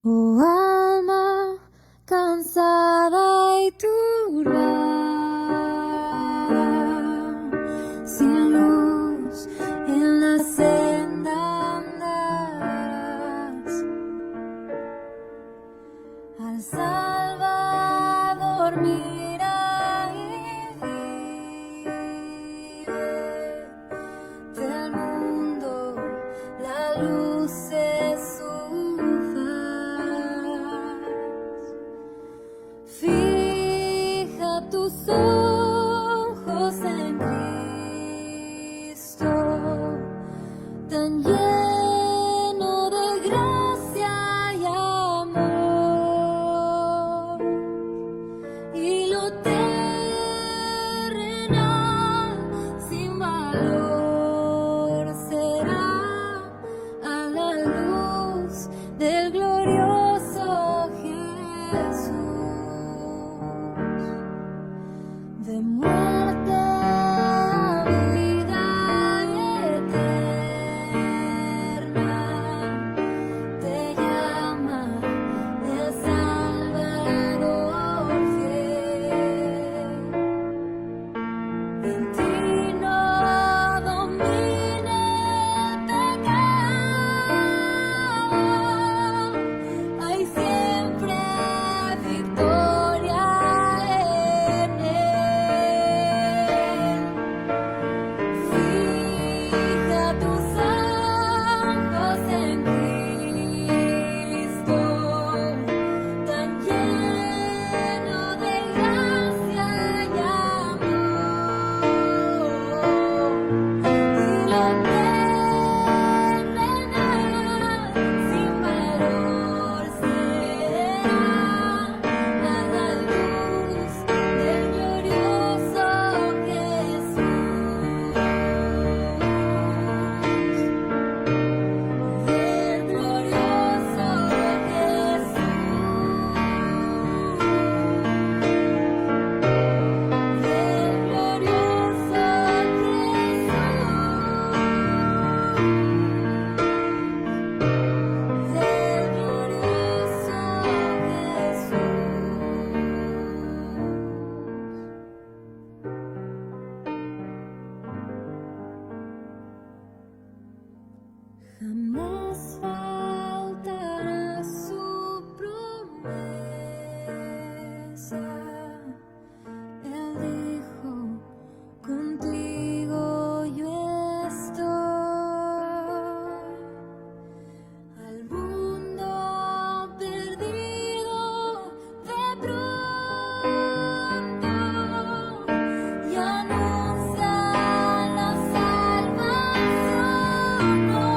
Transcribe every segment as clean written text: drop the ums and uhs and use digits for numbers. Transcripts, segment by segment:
Oh alma cansada y turbada, sin luz en la senda andarás. Al Salvador mira y vive del mundo, la luz es su faz. Fija tus ojos en Cristo, tan lleno de gracia y amor, y lo terrenal sin valor será a la luz del glorioso Jesús. De muerte a vida eterna te llama el Salvador fiel. En ti no domina el pecado, hay siempre victoria en él. Fija tus ojos en Cristo, tan lleno de gracia y amor, y lo terrenal sin valor será a la luz del glorioso Jesús. Del glorioso Jesús. Del glorioso Jesús. Del glorioso Jesús. Jamás faltará su promesa. Él dijo, contigo yo estoy. Al mundo perdido de pronto y anuncia la salvación hoy.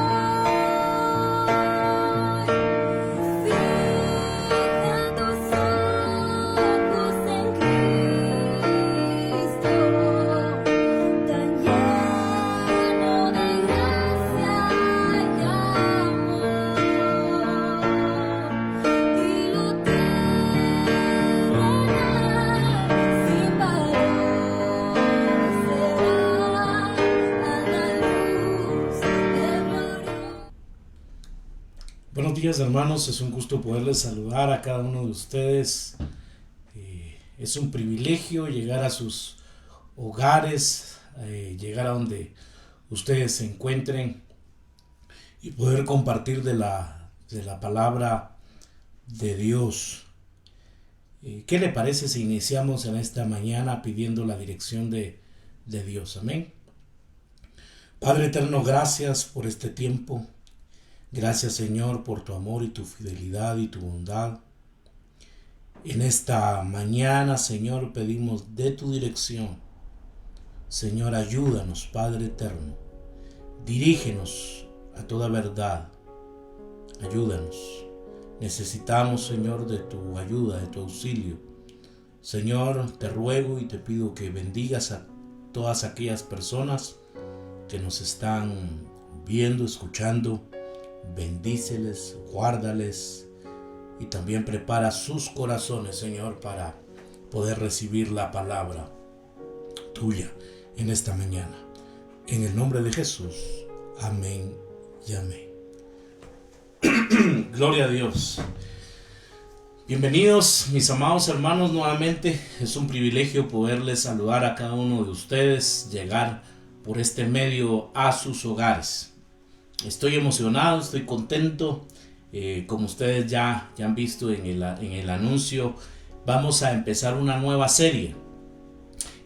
Fija tus ojos en Cristo, tan lleno de gracia y amor, y lo terrenal sin valor será a la luz del glorioso. Buenos días, hermanos, es un gusto poderles saludar a cada uno de ustedes. Es un privilegio llegar a sus hogares, llegar a donde ustedes se encuentren y poder compartir de la palabra de Dios. ¿Qué le parece si iniciamos en esta mañana pidiendo la dirección de Dios? Amén. Padre eterno, gracias por este tiempo. Gracias, Señor, por tu amor y tu fidelidad y tu bondad. En esta mañana, Señor, pedimos de tu dirección. Señor, ayúdanos, Padre eterno. Dirígenos a toda verdad. Ayúdanos. Necesitamos, Señor, de tu ayuda, de tu auxilio. Señor, te ruego y te pido que bendigas a todas aquellas personas que nos están viendo, escuchando. Bendíceles, guárdales y también prepara sus corazones, Señor, para poder recibir la palabra tuya en esta mañana. En el nombre de Jesús. Amén y amén. Gloria a Dios. Bienvenidos mis amados hermanos nuevamente. Es un privilegio poderles saludar a cada uno de ustedes, llegar por este medio a sus hogares. Estoy emocionado, estoy contento. Como ustedes ya han visto en el anuncio, vamos a empezar una nueva serie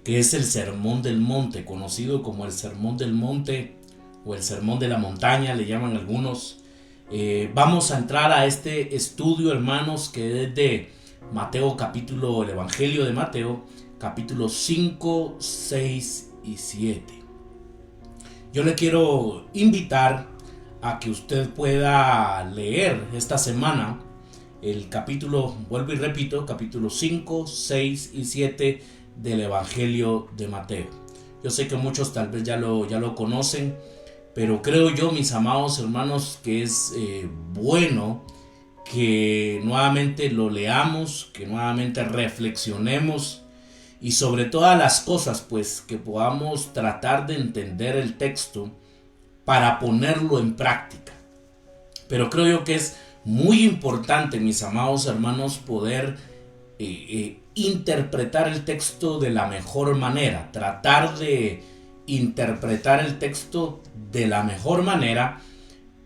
que es el Sermón del Monte, conocido como el Sermón del Monte o el Sermón de la Montaña, le llaman algunos. Vamos a entrar a este estudio, hermanos, que es de Mateo capítulo, el Evangelio de Mateo, capítulos 5, 6 y 7. Yo le quiero invitar a que usted pueda leer esta semana el capítulo, vuelvo y repito, capítulo 5, 6 y 7 del Evangelio de Mateo. Yo sé que muchos tal vez ya lo conocen, pero creo yo, mis amados hermanos, que es bueno que nuevamente lo leamos, que nuevamente reflexionemos y sobre todas las cosas, pues que podamos tratar de entender el texto para ponerlo en práctica. Pero creo yo que es muy importante, mis amados hermanos, poder interpretar el texto de la mejor manera, tratar de interpretar el texto de la mejor manera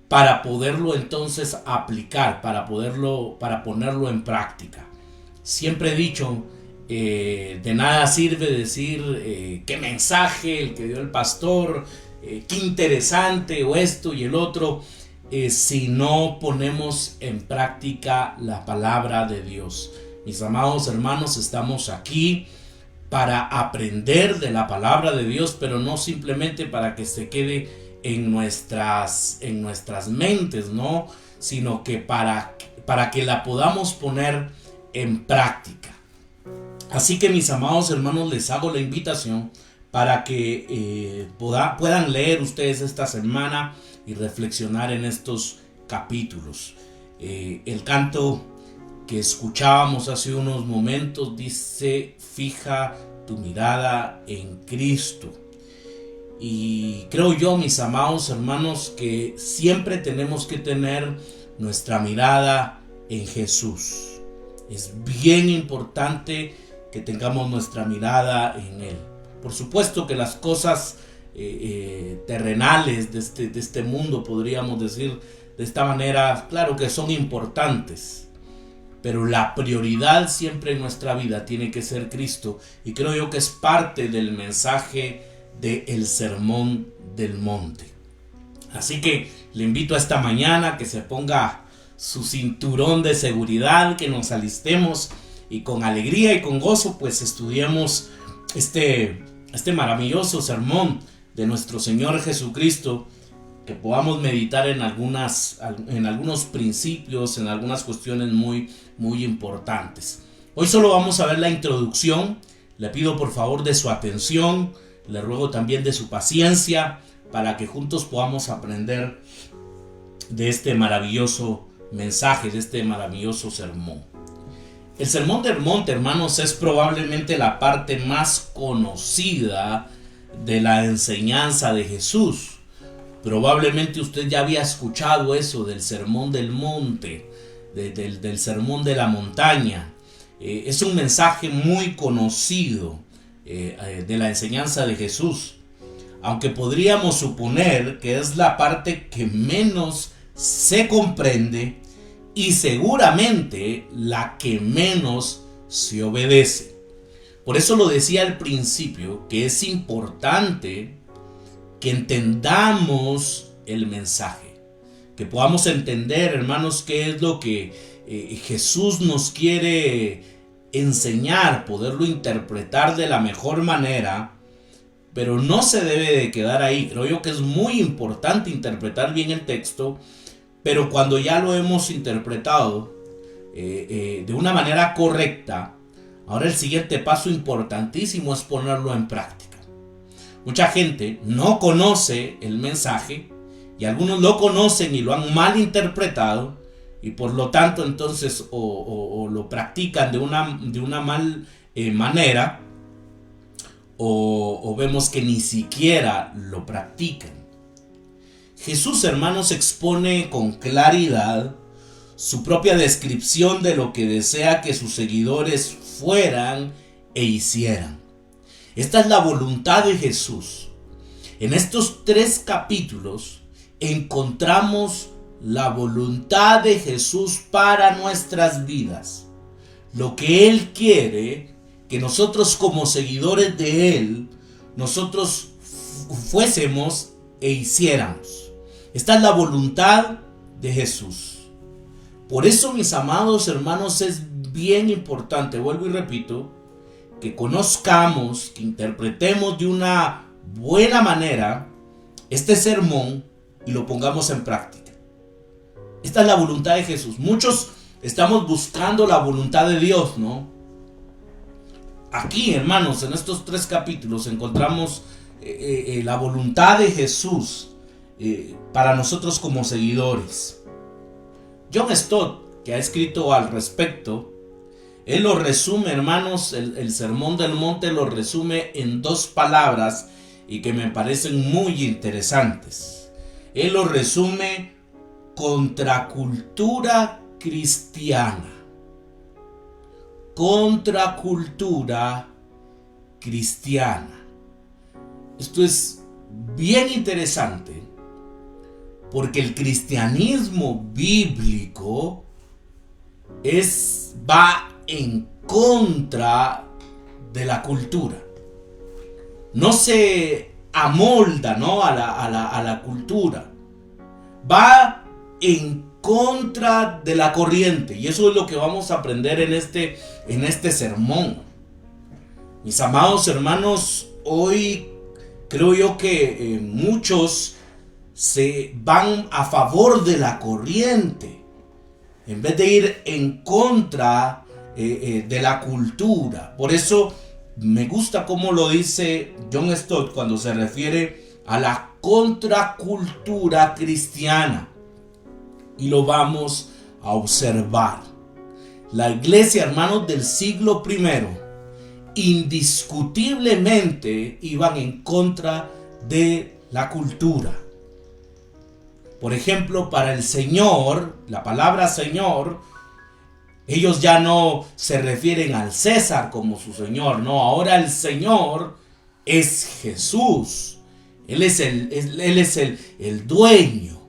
para poderlo entonces aplicar, para ponerlo en práctica. Siempre he dicho, de nada sirve decir qué mensaje el que dio el pastor, qué interesante o esto y el otro, si no ponemos en práctica la palabra de Dios. Mis amados hermanos, estamos aquí para aprender de la palabra de Dios, pero no simplemente para que se quede en nuestras mentes, ¿no? Sino que para que la podamos poner en práctica. Así que, mis amados hermanos, les hago la invitación para que puedan leer ustedes esta semana y reflexionar en estos capítulos. El canto que escuchábamos hace unos momentos dice: fija tu mirada en Cristo. Y creo yo, mis amados hermanos, que siempre tenemos que tener nuestra mirada en Jesús. Es bien importante que tengamos nuestra mirada en Él. Por supuesto que las cosas terrenales de este mundo, podríamos decir de esta manera, claro que son importantes, pero la prioridad siempre en nuestra vida tiene que ser Cristo, y creo yo que es parte del mensaje del Sermón del Monte. Así que le invito a esta mañana que se ponga su cinturón de seguridad, que nos alistemos y con alegría y con gozo pues estudiemos este maravilloso sermón de nuestro Señor Jesucristo, que podamos meditar en algunos principios, en algunas cuestiones muy importantes. Hoy solo vamos a ver la introducción. Le pido por favor de su atención, le ruego también de su paciencia para que juntos podamos aprender de este maravilloso mensaje, de este maravilloso sermón. El Sermón del Monte, hermanos, es probablemente la parte más conocida de la enseñanza de Jesús. Probablemente usted ya había escuchado eso del Sermón del Monte, del Sermón de la Montaña. Es un mensaje muy conocido de la enseñanza de Jesús, aunque podríamos suponer que es la parte que menos se comprende y seguramente la que menos se obedece. Por eso lo decía al principio, que es importante que entendamos el mensaje, que podamos entender, hermanos, qué es lo que Jesús nos quiere enseñar, poderlo interpretar de la mejor manera, pero no se debe de quedar ahí. Creo yo que es muy importante interpretar bien el texto, pero cuando ya lo hemos interpretado de una manera correcta, ahora el siguiente paso importantísimo es ponerlo en práctica. Mucha gente no conoce el mensaje y algunos lo conocen y lo han mal interpretado, y por lo tanto entonces o lo practican de una mal manera, o vemos que ni siquiera lo practican. Jesús, hermanos, expone con claridad su propia descripción de lo que desea que sus seguidores fueran e hicieran. Esta es la voluntad de Jesús. En estos 3 capítulos encontramos la voluntad de Jesús para nuestras vidas. Lo que Él quiere que nosotros como seguidores de Él, nosotros fuésemos e hiciéramos. Esta es la voluntad de Jesús. Por eso, mis amados hermanos, es bien importante, vuelvo y repito, que conozcamos, que interpretemos de una buena manera este sermón y lo pongamos en práctica. Esta es la voluntad de Jesús. Muchos estamos buscando la voluntad de Dios, ¿no? Aquí, hermanos, en estos 3 capítulos encontramos la voluntad de Jesús para nosotros como seguidores. John Stott, que ha escrito al respecto, él lo resume, hermanos, el Sermón del Monte lo resume en 2 palabras y que me parecen muy interesantes. Él lo resume: contracultura cristiana. Contracultura cristiana. Esto es bien interesante porque el cristianismo bíblico va en contra de la cultura. No se amolda, ¿no?, a la cultura. Va en contra de la corriente. Y eso es lo que vamos a aprender en este sermón. Mis amados hermanos, hoy creo yo que muchos se van a favor de la corriente en vez de ir en contra de la cultura. Por eso me gusta cómo lo dice John Stott cuando se refiere a la contracultura cristiana. Y lo vamos a observar. La iglesia, hermanos, del siglo I, indiscutiblemente iban en contra de la cultura. Por ejemplo, para el Señor, la palabra Señor, ellos ya no se refieren al César como su Señor, no, ahora el Señor es Jesús. Él es el dueño.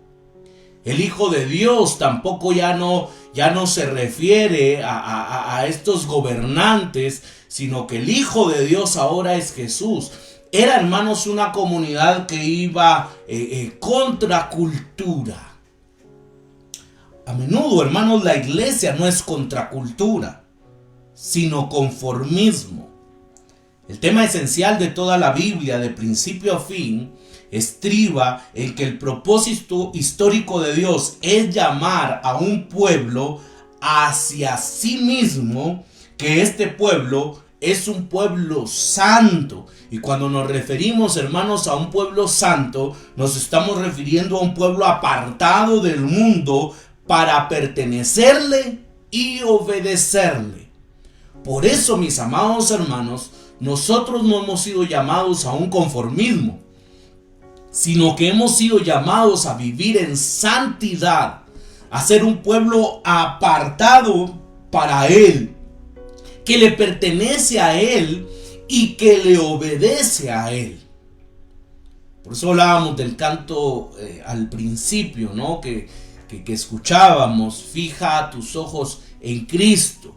El Hijo de Dios tampoco ya no se refiere a estos gobernantes, sino que el Hijo de Dios ahora es Jesús. Era, hermanos, una comunidad que iba contra cultura. A menudo, hermanos, la iglesia no es contracultura, sino conformismo. El tema esencial de toda la Biblia, de principio a fin, estriba en que el propósito histórico de Dios es llamar a un pueblo hacia sí mismo, que este pueblo es un pueblo santo. Y cuando nos referimos, hermanos, a un pueblo santo, nos estamos refiriendo a un pueblo apartado del mundo para pertenecerle y obedecerle. Por eso, mis amados hermanos, nosotros no hemos sido llamados a un conformismo, sino que hemos sido llamados a vivir en santidad, a ser un pueblo apartado para Él, que le pertenece a Él y que le obedece a Él. Por eso hablábamos del canto al principio, ¿no? Que escuchábamos: fija tus ojos en Cristo,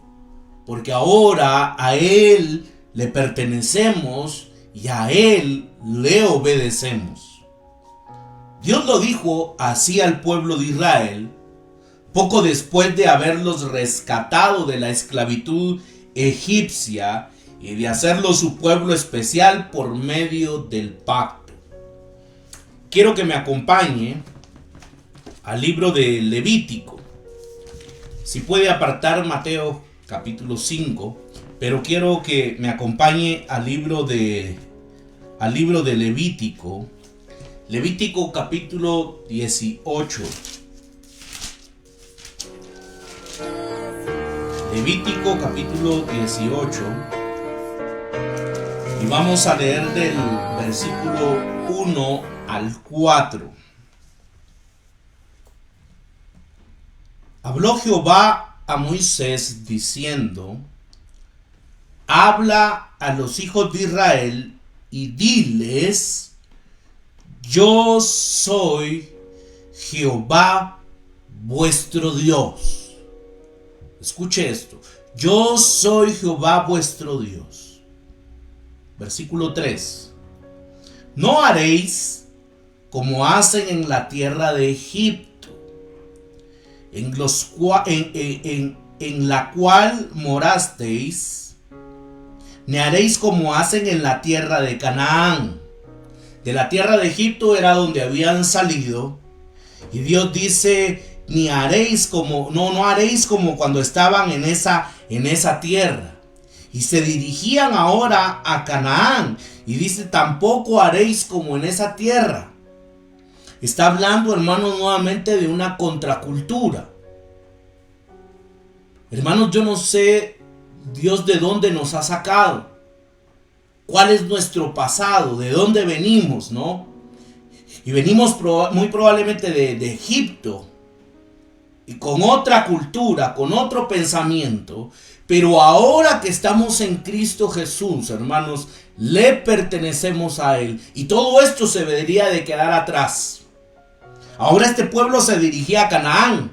porque ahora a Él le pertenecemos y a Él le obedecemos. Dios lo dijo así al pueblo de Israel poco después de haberlos rescatado de la esclavitud egipcia y de hacerlo su pueblo especial por medio del pacto. Quiero que me acompañe al libro de Levítico. Si puede apartar Mateo capítulo 5, pero quiero que me acompañe al libro de Levítico. Levítico capítulo 18. Levítico capítulo 18. Y vamos a leer del versículo 1 al 4. Habló Jehová a Moisés diciendo: habla a los hijos de Israel y diles: yo soy Jehová vuestro Dios. Escuche esto: yo soy Jehová vuestro Dios. Versículo 3: no haréis como hacen en la tierra de Egipto, en la cual morasteis, ni haréis como hacen en la tierra de Canaán. De la tierra de Egipto era donde habían salido, y Dios dice: ni haréis como, no haréis como cuando estaban en esa tierra. Y se dirigían ahora a Canaán, y dice: tampoco haréis como en esa tierra. Está hablando, hermanos, nuevamente de una contracultura. Hermanos, yo no sé Dios de dónde nos ha sacado, cuál es nuestro pasado, de dónde venimos, ¿no? Y venimos muy probablemente de Egipto, y con otra cultura, con otro pensamiento. Pero ahora que estamos en Cristo Jesús, hermanos, le pertenecemos a Él, y todo esto se debería de quedar atrás. Ahora este pueblo se dirigía a Canaán,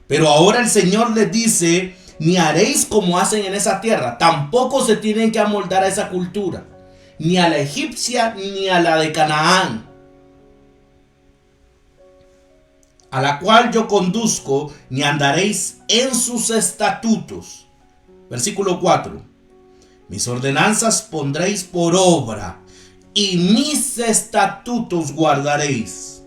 pero ahora el Señor les dice: ni haréis como hacen en esa tierra. Tampoco se tienen que amoldar a esa cultura, ni a la egipcia ni a la de Canaán, a la cual yo conduzco, ni andaréis en sus estatutos. Versículo 4: mis ordenanzas pondréis por obra, y mis estatutos guardaréis,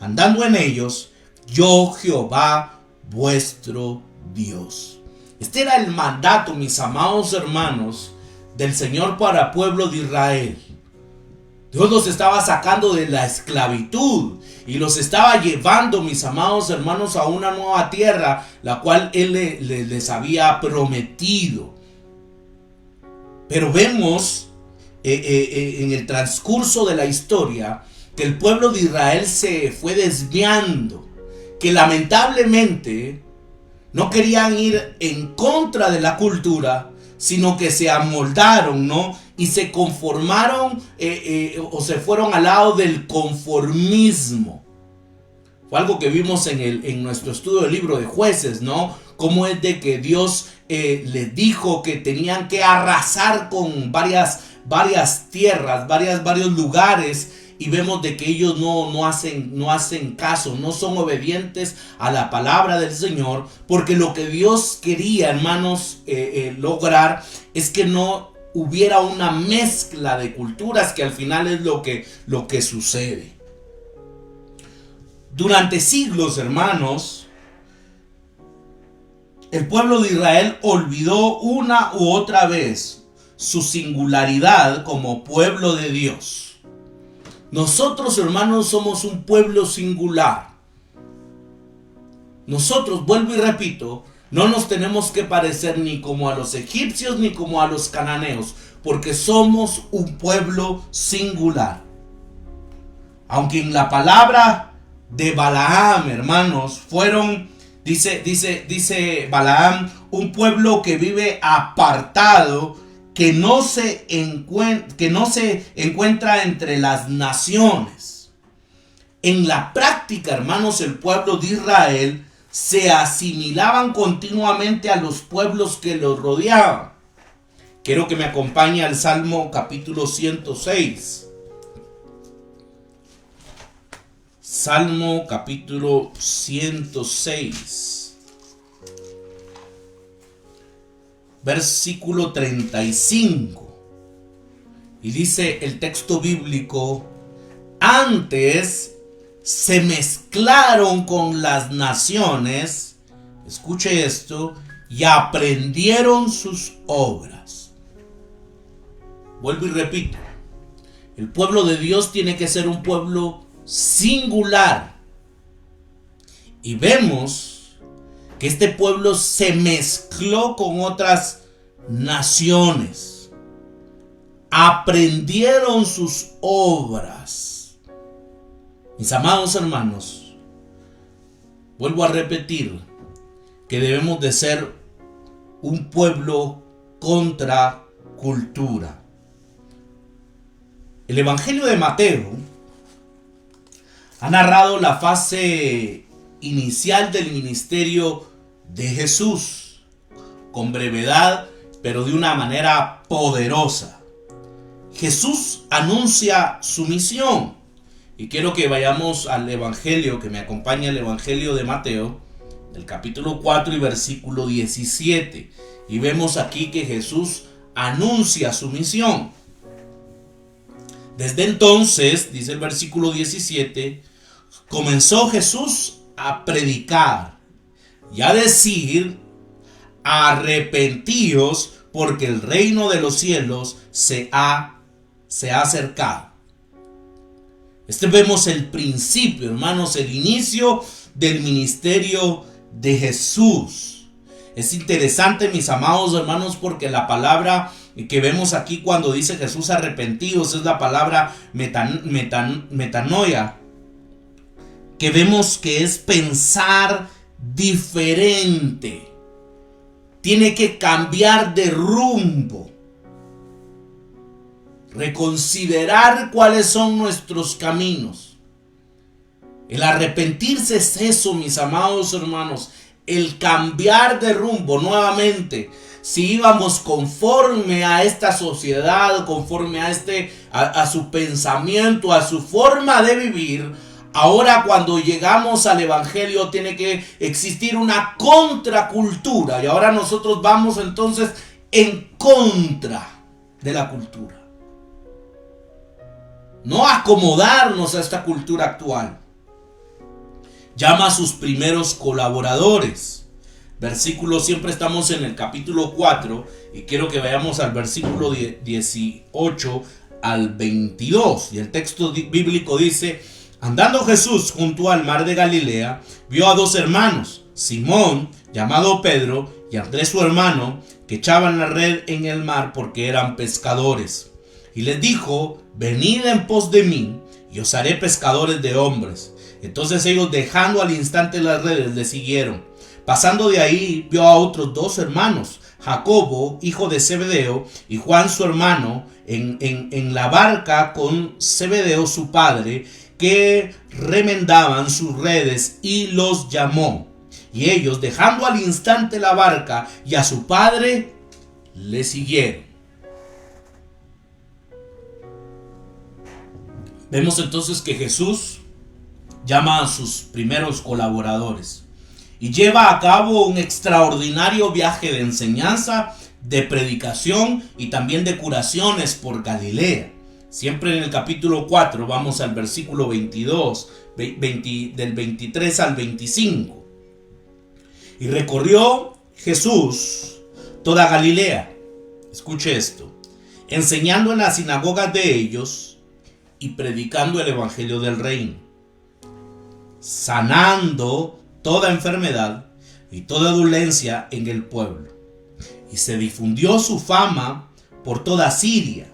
andando en ellos, yo Jehová vuestro Dios. Este era el mandato, mis amados hermanos, del Señor para el pueblo de Israel. Dios los estaba sacando de la esclavitud y los estaba llevando, mis amados hermanos, a una nueva tierra, la cual Él les había prometido. Pero vemos en el transcurso de la historia que el pueblo de Israel se fue desviando, que lamentablemente no querían ir en contra de la cultura, sino que se amoldaron, ¿no? Y se conformaron o se fueron al lado del conformismo. Fue algo que vimos en nuestro estudio del libro de Jueces, ¿no? Cómo es de que Dios les dijo que tenían que arrasar con varias tierras, varios lugares. Y vemos de que ellos no hacen caso, no son obedientes a la palabra del Señor, porque lo que Dios quería, hermanos, lograr es que no hubiera una mezcla de culturas, que al final es lo que sucede. Durante siglos, hermanos, el pueblo de Israel olvidó una u otra vez su singularidad como pueblo de Dios. Nosotros, hermanos, somos un pueblo singular. Nosotros, vuelvo y repito, no nos tenemos que parecer ni como a los egipcios ni como a los cananeos, porque somos un pueblo singular. Aunque en la palabra de Balaam, hermanos, fueron, dice Balaam, un pueblo que vive apartado, que no se encuentra entre las naciones. En la práctica, hermanos, el pueblo de Israel se asimilaban continuamente a los pueblos que los rodeaban. Quiero que me acompañe al Salmo capítulo 106. Salmo capítulo 106. Versículo 35. Y dice el texto bíblico: antes se mezclaron con las naciones, escuche esto, y aprendieron sus obras. Vuelvo y repito, el pueblo de Dios tiene que ser un pueblo singular. Y vemos que este pueblo se mezcló con otras naciones. Aprendieron sus obras. Mis amados hermanos, vuelvo a repetir, que debemos de ser un pueblo contra cultura. El Evangelio de Mateo ha narrado la fase inicial del ministerio de Jesús, con brevedad, pero de una manera poderosa. Jesús anuncia su misión. Y quiero que vayamos al Evangelio, que me acompaña el Evangelio de Mateo, el capítulo 4 y versículo 17. Y vemos aquí que Jesús anuncia su misión. Desde entonces, dice el versículo 17, comenzó Jesús a predicar y a decir: arrepentíos, porque el reino de los cielos se ha acercado. Vemos el principio, hermanos, el inicio del ministerio de Jesús. Es interesante, mis amados hermanos, porque la palabra que vemos aquí cuando dice Jesús arrepentidos es la palabra metanoia, que vemos que es pensar diferente. Tiene que cambiar de rumbo. Reconsiderar cuáles son nuestros caminos. El arrepentirse es eso, mis amados hermanos. El cambiar de rumbo nuevamente. Si íbamos conforme a esta sociedad, conforme a su pensamiento, a su forma de vivir, ahora cuando llegamos al Evangelio tiene que existir una contracultura. Y ahora nosotros vamos entonces en contra de la cultura. No acomodarnos a esta cultura actual. Llama a sus primeros colaboradores. Versículo, siempre estamos en el capítulo 4 y quiero que vayamos al versículo 18 al 22. Y el texto bíblico dice: andando Jesús junto al mar de Galilea, vio a dos hermanos, Simón, llamado Pedro, y Andrés su hermano, que echaban la red en el mar porque eran pescadores. Y les dijo: venid en pos de mí, y os haré pescadores de hombres. Entonces ellos, dejando al instante las redes, le siguieron. Pasando de ahí, vio a otros dos hermanos, Jacobo, hijo de Zebedeo, y Juan su hermano, en la barca con Zebedeo su padre, que remendaban sus redes, y los llamó. Y ellos, dejando al instante la barca y a su padre, le siguieron. Vemos entonces que Jesús llama a sus primeros colaboradores y lleva a cabo un extraordinario viaje de enseñanza, de predicación y también de curaciones por Galilea. Siempre en el capítulo 4 vamos al versículo 22, del 23 al 25. Y recorrió Jesús toda Galilea, escuche esto, enseñando en las sinagogas de ellos y predicando el evangelio del reino, sanando toda enfermedad y toda dolencia en el pueblo. Y se difundió su fama por toda Siria,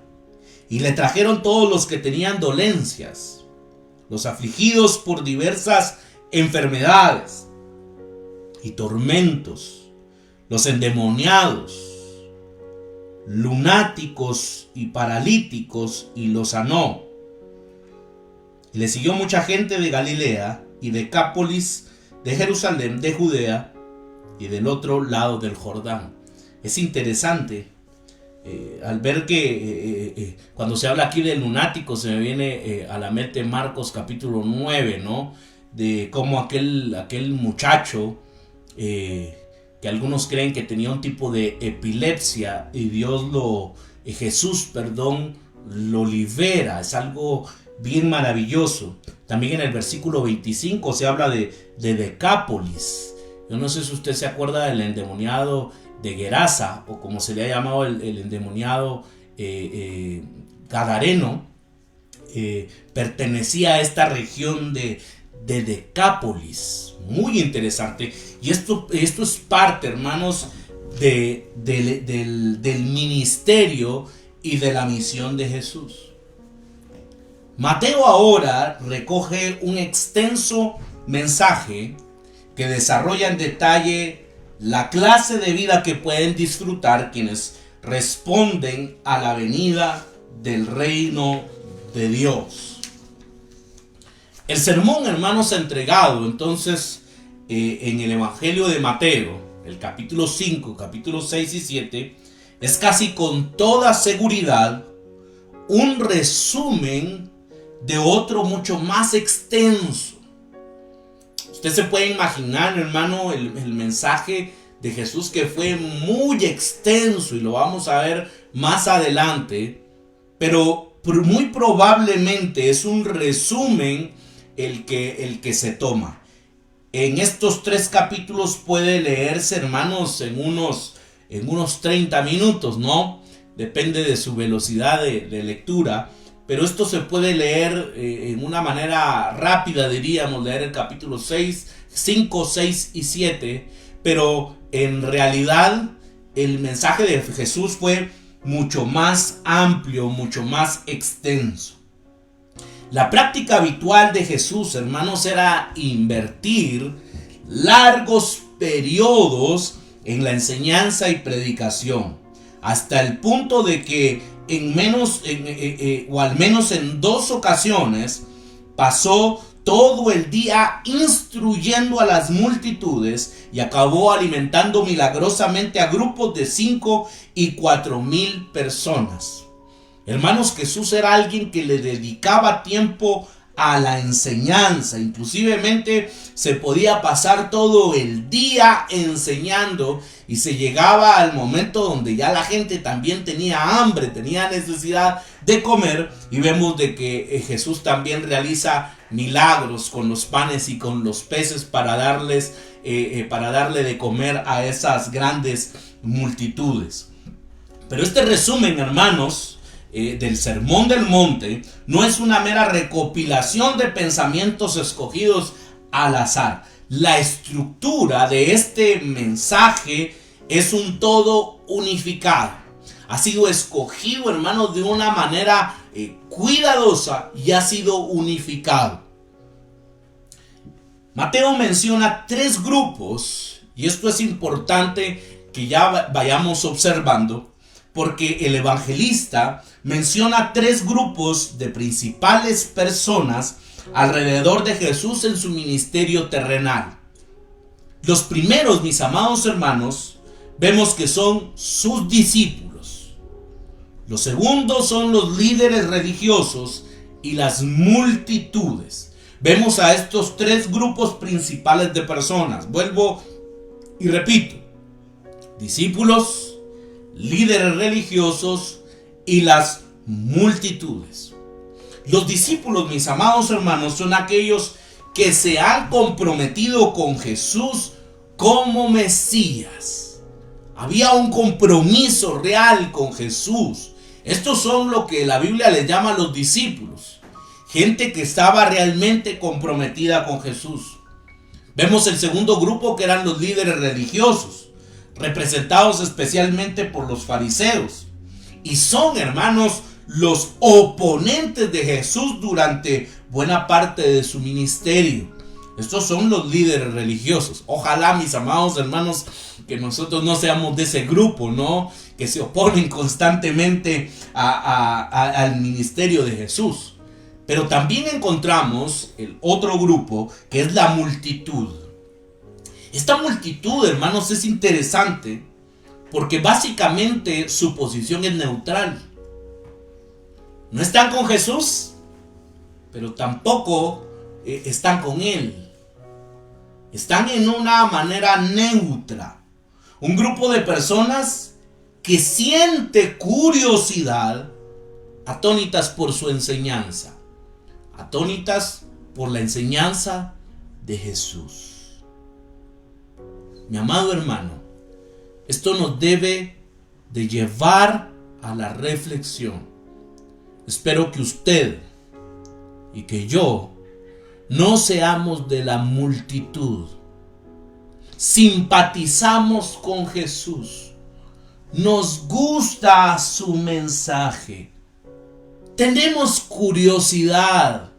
y le trajeron todos los que tenían dolencias, los afligidos por diversas enfermedades y tormentos, los endemoniados, lunáticos y paralíticos, y los sanó. Y le siguió mucha gente de Galilea y de Decápolis, de Jerusalén, de Judea y del otro lado del Jordán. Es interesante al ver que cuando se habla aquí de lunáticos, se me viene a la mente Marcos capítulo 9, ¿no? De cómo aquel muchacho que algunos creen que tenía un tipo de epilepsia y Jesús lo libera. Es algo bien maravilloso. También en el versículo 25 se habla de Decápolis. Yo no sé si usted se acuerda del endemoniado de Gerasa, o como se le ha llamado el endemoniado gadareno. Pertenecía a esta región de Decápolis. Muy interesante. Y esto es parte, hermanos, del ministerio y de la misión de Jesús. Mateo ahora recoge un extenso mensaje que desarrolla en detalle la clase de vida que pueden disfrutar quienes responden a la venida del reino de Dios. El sermón, hermanos, entregado entonces en el Evangelio de Mateo, el capítulo 5, capítulos 6 y 7, es casi con toda seguridad un resumen de otro mucho más extenso. Usted se puede imaginar, hermano, el mensaje de Jesús, que fue muy extenso, y lo vamos a ver más adelante, pero muy probablemente es un resumen el que se toma. En estos 3 capítulos puede leerse, hermanos, en unos 30 minutos, ¿no? Depende de su velocidad de lectura. Pero esto se puede leer en una manera rápida, diríamos, leer el capítulo 5, 6 y 7. Pero en realidad el mensaje de Jesús fue mucho más amplio, mucho más extenso. La práctica habitual de Jesús, hermanos, era invertir largos periodos en la enseñanza y predicación, hasta el punto de que al menos en 2 ocasiones pasó todo el día instruyendo a las multitudes y acabó alimentando milagrosamente a grupos de 5 y 4,000 personas. Hermanos, Jesús era alguien que le dedicaba tiempo a la enseñanza. Inclusivemente se podía pasar todo el día enseñando, y se llegaba al momento donde ya la gente también tenía hambre, tenía necesidad de comer, y vemos de que Jesús también realiza milagros con los panes y con los peces para darle de comer a esas grandes multitudes. Pero este resumen, hermanos, del Sermón del Monte no es una mera recopilación de pensamientos escogidos al azar. La estructura de este mensaje es un todo unificado. Ha sido escogido, hermanos, de una manera cuidadosa, y ha sido unificado. Mateo menciona 3 grupos, y esto es importante que ya vayamos observando, porque el evangelista menciona 3 grupos de principales personas alrededor de Jesús en su ministerio terrenal. Los primeros, mis amados hermanos, vemos que son sus discípulos. Los segundos son los líderes religiosos y las multitudes. Vemos a estos 3 grupos principales de personas. Vuelvo y repito: discípulos, líderes religiosos y las multitudes. Los discípulos, mis amados hermanos, son aquellos que se han comprometido con Jesús como Mesías. Había un compromiso real con Jesús. Estos son lo que la Biblia les llama los discípulos. Gente que estaba realmente comprometida con Jesús. Vemos el segundo grupo, que eran los líderes religiosos, representados especialmente por los fariseos. Y son, hermanos, los oponentes de Jesús durante buena parte de su ministerio. Estos son los líderes religiosos. Ojalá, mis amados hermanos, que nosotros no seamos de ese grupo, ¿no? Que se oponen constantemente al ministerio de Jesús. Pero también encontramos el otro grupo, que es la multitud. Esta multitud, hermanos, es interesante porque básicamente su posición es neutral. No están con Jesús, pero tampoco están con Él. Están en una manera neutra. Un grupo de personas que siente curiosidad, atónitas por su enseñanza, atónitas por la enseñanza de Jesús. Mi amado hermano, esto nos debe de llevar a la reflexión. Espero que usted y que yo no seamos de la multitud. Simpatizamos con Jesús. Nos gusta su mensaje. Tenemos curiosidad.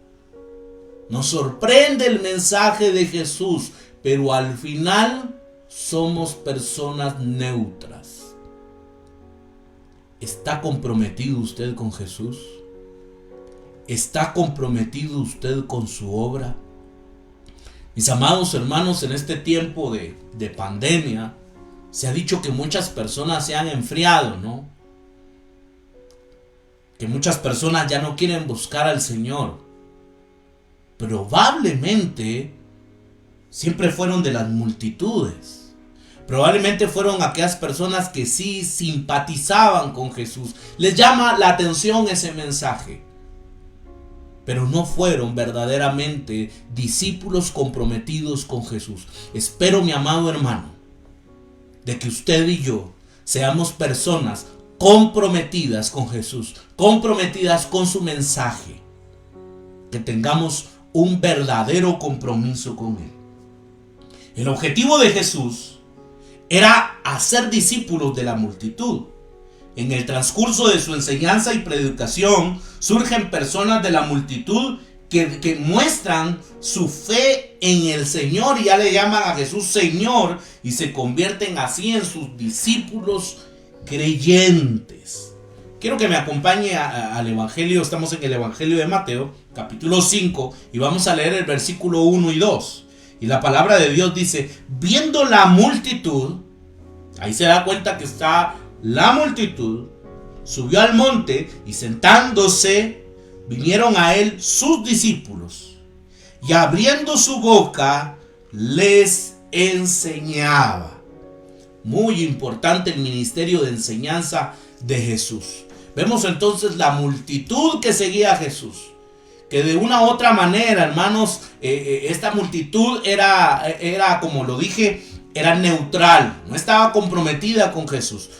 Nos sorprende el mensaje de Jesús, pero al final somos personas neutras. ¿Está comprometido usted con Jesús? ¿Está comprometido usted con su obra? Mis amados hermanos, en este tiempo de pandemia, se ha dicho que muchas personas se han enfriado, ¿no? Que muchas personas ya no quieren buscar al Señor. Probablemente siempre fueron de las multitudes. Probablemente fueron aquellas personas que sí simpatizaban con Jesús. Les llama la atención ese mensaje. Pero no fueron verdaderamente discípulos comprometidos con Jesús. Espero, mi amado hermano, de que usted y yo seamos personas comprometidas con Jesús, comprometidas con su mensaje, que tengamos un verdadero compromiso con Él. El objetivo de Jesús era hacer discípulos de la multitud. En el transcurso de su enseñanza y predicación surgen personas de la multitud que muestran su fe en el Señor y ya le llaman a Jesús Señor y se convierten así en sus discípulos creyentes. Quiero que me acompañe al Evangelio. Estamos en el Evangelio de Mateo, capítulo 5, y vamos a leer el versículo 1 y 2. Y la palabra de Dios dice: viendo la multitud, ahí se da cuenta que está la multitud, subió al monte y sentándose, vinieron a él sus discípulos, y abriendo su boca, les enseñaba. Muy importante el ministerio de enseñanza de Jesús. Vemos entonces la multitud que seguía a Jesús, que de una u otra manera, hermanos, esta multitud era, como lo dije, era neutral, no estaba comprometida con Jesús.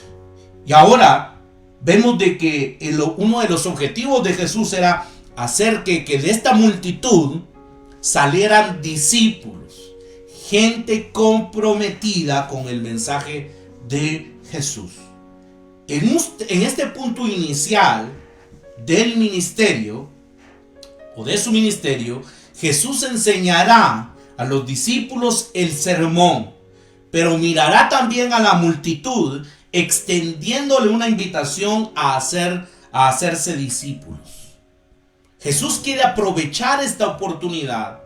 Y ahora vemos de que uno de los objetivos de Jesús era hacer que de esta multitud salieran discípulos, gente comprometida con el mensaje de Jesús. En este punto inicial del ministerio, o de su ministerio, Jesús enseñará a los discípulos el sermón, pero mirará también a la multitud, extendiéndole una invitación a hacerse discípulos. Jesús quiere aprovechar esta oportunidad,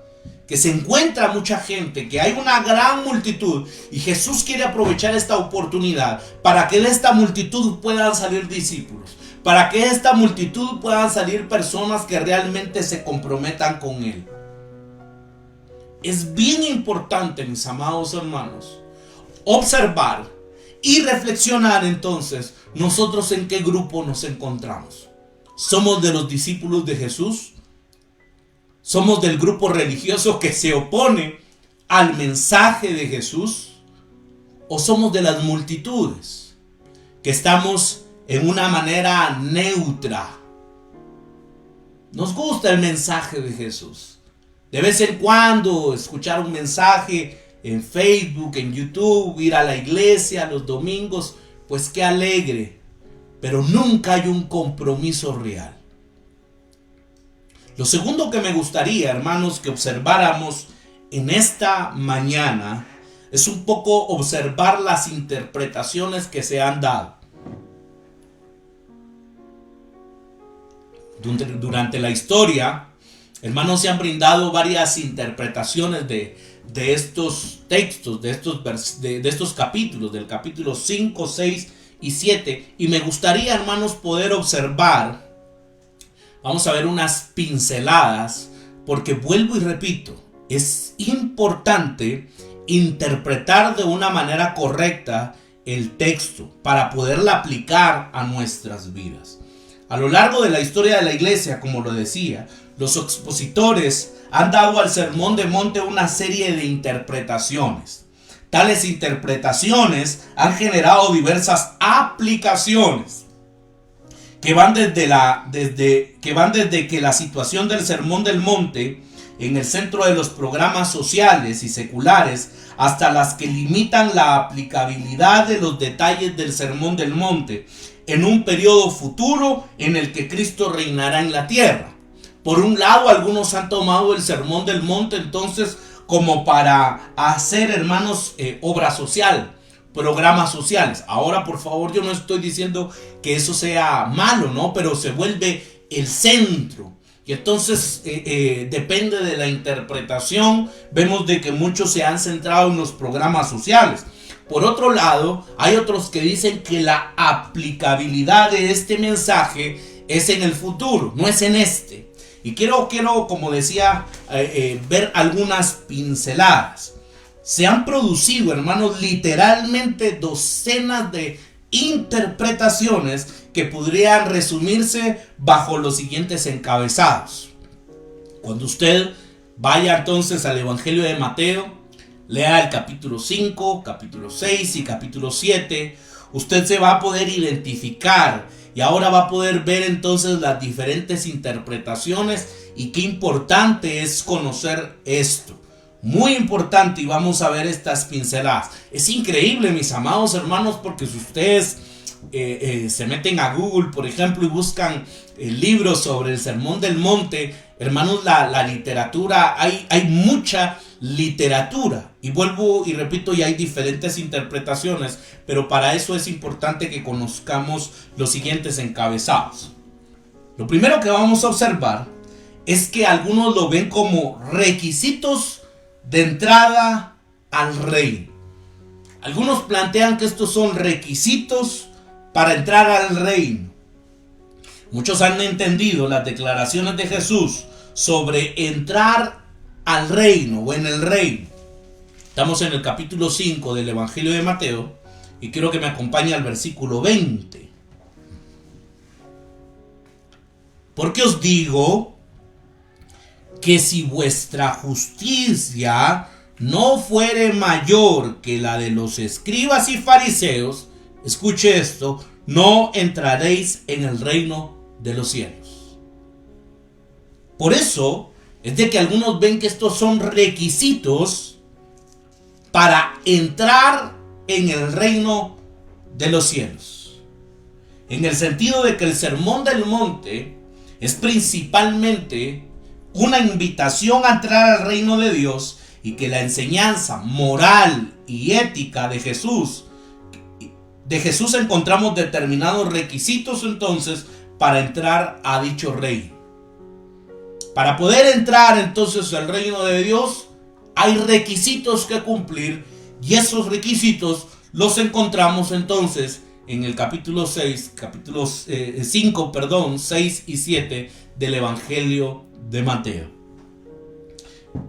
que se encuentra mucha gente, que hay una gran multitud, y Jesús quiere aprovechar esta oportunidad para que de esta multitud puedan salir discípulos, para que de esta multitud puedan salir personas que realmente se comprometan con Él. Es bien importante, mis amados hermanos, observar y reflexionar entonces nosotros en qué grupo nos encontramos. ¿Somos de los discípulos de Jesús? ¿Somos del grupo religioso que se opone al mensaje de Jesús? ¿O somos de las multitudes que estamos en una manera neutra? Nos gusta el mensaje de Jesús. De vez en cuando escuchar un mensaje en Facebook, en YouTube, ir a la iglesia los domingos, pues qué alegre, pero nunca hay un compromiso real. Lo segundo que me gustaría, hermanos, que observáramos en esta mañana es un poco observar las interpretaciones que se han dado. Durante la historia, hermanos, se han brindado varias interpretaciones de estos textos, de estos capítulos, del capítulo 5, 6 y 7. Y me gustaría, hermanos, poder observar, vamos a ver unas pinceladas, porque vuelvo y repito, es importante interpretar de una manera correcta el texto para poderla aplicar a nuestras vidas. A lo largo de la historia de la iglesia, como lo decía, los expositores han dado al Sermón del Monte una serie de interpretaciones. Tales interpretaciones han generado diversas aplicaciones que van desde que la situación del Sermón del Monte en el centro de los programas sociales y seculares hasta las que limitan la aplicabilidad de los detalles del Sermón del Monte en un periodo futuro en el que Cristo reinará en la tierra. Por un lado, algunos han tomado el Sermón del Monte entonces como para hacer, hermanos, obra social, programas sociales. Ahora, por favor, yo no estoy diciendo que eso sea malo, ¿no? Pero se vuelve el centro. Y entonces depende de la interpretación. Vemos de que muchos se han centrado en los programas sociales. Por otro lado, hay otros que dicen que la aplicabilidad de este mensaje es en el futuro, no es en este. Y quiero como decía, ver algunas pinceladas. Se han producido, hermanos, literalmente docenas de interpretaciones que podrían resumirse bajo los siguientes encabezados. Cuando usted vaya entonces al Evangelio de Mateo, lea el capítulo 5, capítulo 6 y capítulo 7, usted se va a poder identificar y ahora va a poder ver entonces las diferentes interpretaciones, y qué importante es conocer esto. Muy importante, y vamos a ver estas pinceladas. Es increíble, mis amados hermanos, porque si ustedes se meten a Google, por ejemplo, y buscan libros sobre el Sermón del Monte, hermanos, la literatura, hay mucha literatura. Y vuelvo y repito, y hay diferentes interpretaciones, pero para eso es importante que conozcamos los siguientes encabezados. Lo primero que vamos a observar es que algunos lo ven como requisitos de entrada al reino. Algunos plantean que estos son requisitos para entrar al reino. Muchos han entendido las declaraciones de Jesús sobre entrar al reino o en el reino. Estamos en el capítulo 5 del Evangelio de Mateo y quiero que me acompañe al versículo 20. Porque os digo que si vuestra justicia no fuere mayor que la de los escribas y fariseos, escuche esto, no entraréis en el reino de los cielos. Por eso es de que algunos ven que estos son requisitos para entrar en el reino de los cielos. En el sentido de que el Sermón del Monte es principalmente una invitación a entrar al reino de Dios, y que la enseñanza moral y ética de Jesús encontramos determinados requisitos entonces para entrar a dicho reino. Para poder entrar entonces al reino de Dios hay requisitos que cumplir, y esos requisitos los encontramos entonces en el capítulo 6, capítulos 5, 6 y 7 del Evangelio de Mateo.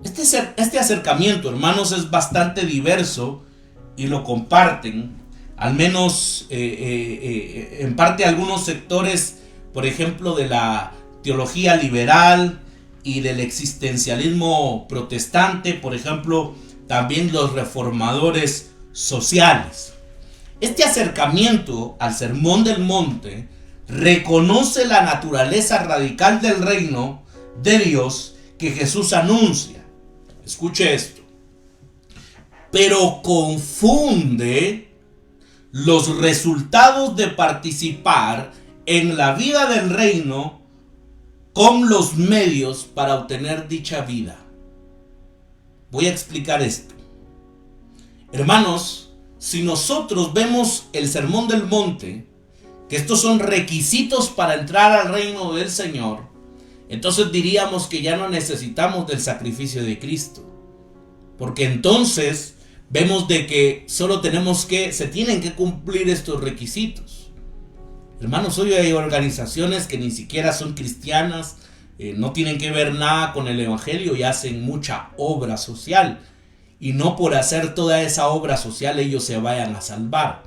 Este acercamiento, hermanos, es bastante diverso y lo comparten, al menos en parte, algunos sectores, por ejemplo, de la teología liberal y del existencialismo protestante, por ejemplo, también los reformadores sociales. Este acercamiento al Sermón del Monte reconoce la naturaleza radical del reino de Dios que Jesús anuncia. Escuche esto. Pero confunde los resultados de participar en la vida del reino con los medios para obtener dicha vida. Voy a explicar esto. Hermanos, si nosotros vemos el Sermón del Monte, que estos son requisitos para entrar al reino del Señor, entonces diríamos que ya no necesitamos del sacrificio de Cristo, porque entonces vemos de que solo se tienen que cumplir estos requisitos. Hermanos, hoy hay organizaciones que ni siquiera son cristianas, no tienen que ver nada con el evangelio y hacen mucha obra social, y no por hacer toda esa obra social ellos se vayan a salvar.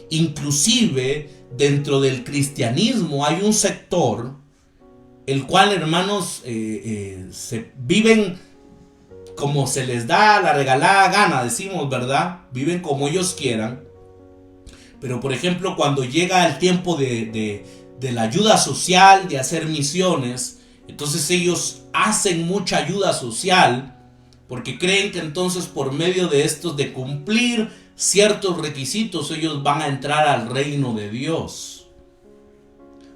Inclusive dentro del cristianismo hay un sector el cual, hermanos, se viven como se les da la regalada gana, decimos, ¿verdad? Viven como ellos quieran. Pero, por ejemplo, cuando llega el tiempo de la ayuda social, de hacer misiones, entonces ellos hacen mucha ayuda social, porque creen que entonces por medio de estos, de cumplir ciertos requisitos, ellos van a entrar al reino de Dios.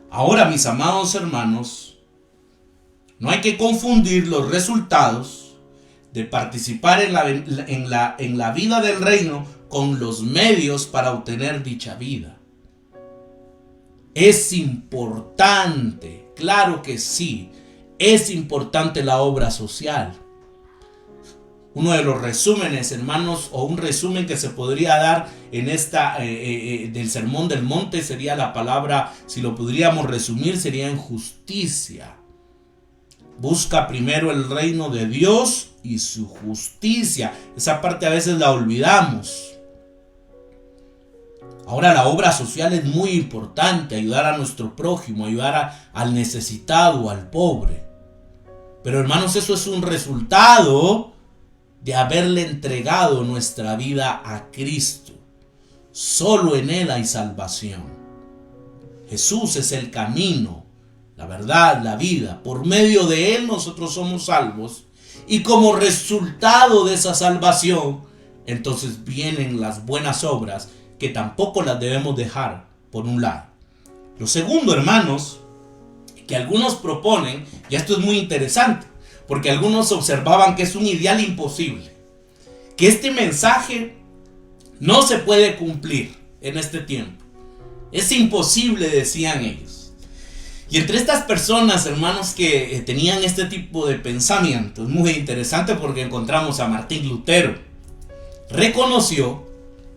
Ahora, mis amados hermanos, no hay que confundir los resultados de participar en la vida del reino con los medios para obtener dicha vida. Es importante, claro que sí, es importante la obra social. Uno de los resúmenes, hermanos, o un resumen que se podría dar en esta del Sermón del Monte sería la palabra, si lo podríamos resumir, sería en justicia. Busca primero el reino de Dios y su justicia. Esa parte a veces la olvidamos. Ahora la obra social es muy importante, ayudar a nuestro prójimo, ayudar al necesitado, al pobre. Pero hermanos, eso es un resultado de haberle entregado nuestra vida a Cristo. Solo en Él hay salvación. Jesús es el camino, la verdad, la vida. Por medio de Él nosotros somos salvos. Y como resultado de esa salvación, entonces vienen las buenas obras, que tampoco las debemos dejar por un lado. Lo segundo, hermanos, que algunos proponen, y esto es muy interesante, porque algunos observaban que es un ideal imposible, que este mensaje no se puede cumplir en este tiempo. Es imposible, decían ellos. Y entre estas personas, hermanos, que tenían este tipo de pensamiento, es muy interesante porque encontramos a Martín Lutero. Reconoció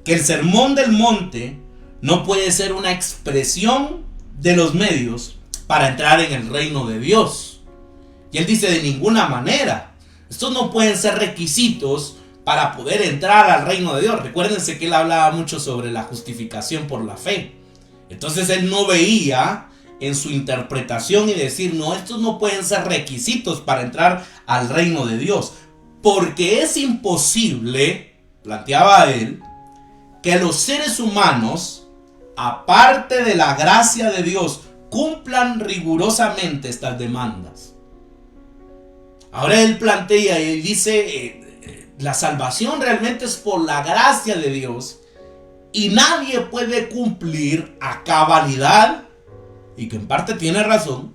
que el Sermón del Monte no puede ser una expresión de los medios para entrar en el reino de Dios. Y él dice, de ninguna manera. Estos no pueden ser requisitos para poder entrar al reino de Dios. Recuérdense que él hablaba mucho sobre la justificación por la fe. Entonces él no veía en su interpretación y decir, no, estos no pueden ser requisitos para entrar al reino de Dios. Porque es imposible, planteaba él, que los seres humanos, aparte de la gracia de Dios, cumplan rigurosamente estas demandas. Ahora él plantea y dice, la salvación realmente es por la gracia de Dios y nadie puede cumplir a cabalidad, y que en parte tiene razón,